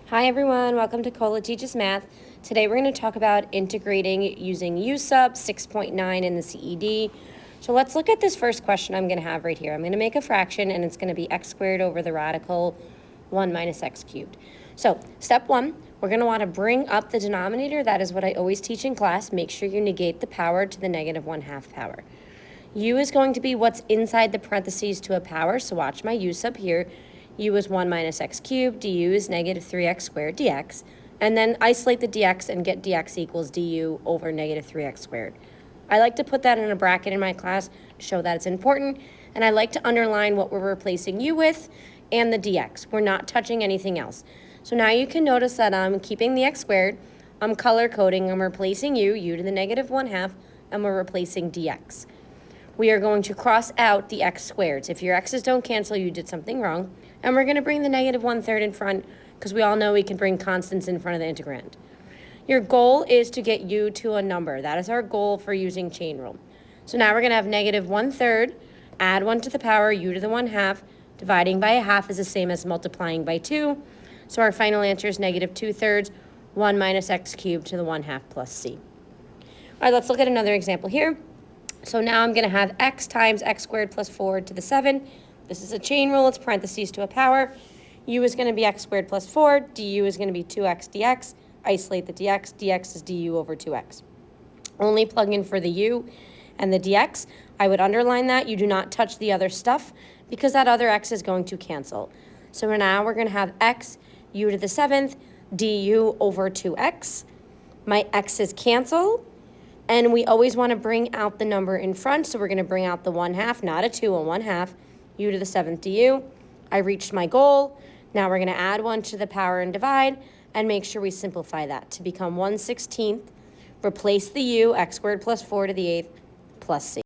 Hi everyone, welcome to Cola Teaches Math. Today we're going to talk about integrating using U sub 6.9 in the CED. So let's look at this first question I'm going to have right here. I'm going to make a fraction and it's going to be x squared over the radical 1 minus x cubed. So step one, we're going to want to bring up the denominator. That is what I always teach in class. Make sure you negate the power to the negative 1/2 power. U is going to be what's inside the parentheses to a power, so watch my U sub here. U is 1 minus x cubed, du is negative 3x squared dx, and then isolate the dx and get dx equals du over negative 3x squared. I like to put that in a bracket in my class to show that it's important, and I like to underline what we're replacing u with and the dx. We're not touching anything else. So now you can notice that I'm keeping the x squared, I'm color coding, I'm replacing u to the negative 1/2, and we're replacing dx. We are going to cross out the x squareds. If your x's don't cancel, you did something wrong. And we're going to bring the negative 1/3 in front because we all know we can bring constants in front of the integrand. Your goal is to get u to a number. That is our goal for using chain rule. So now we're going to have negative 1/3, add 1 to the power, u to the 1/2. Dividing by 1/2 is the same as multiplying by 2. So our final answer is negative 2/3, 1 minus x cubed to the 1/2 plus c. All right, let's look at another example here. So now I'm going to have x times x squared plus 4 to the 7. This is a chain rule. It's parentheses to a power. U is going to be x squared plus 4. Du is going to be 2x dx. Isolate the dx. Dx is du over 2x. Only plug in for the u and the dx. I would underline that. You do not touch the other stuff because that other x is going to cancel. So now we're going to have x u to the 7th du over 2x. My x's cancel. And we always want to bring out the number in front, so we're going to bring out the 1/2, not a 2, a 1/2, u to the 7th du. I reached my goal. Now we're going to add 1 to the power and divide, and make sure we simplify that to become 1/16. Replace the u, x squared plus 4 to the 8th, plus c.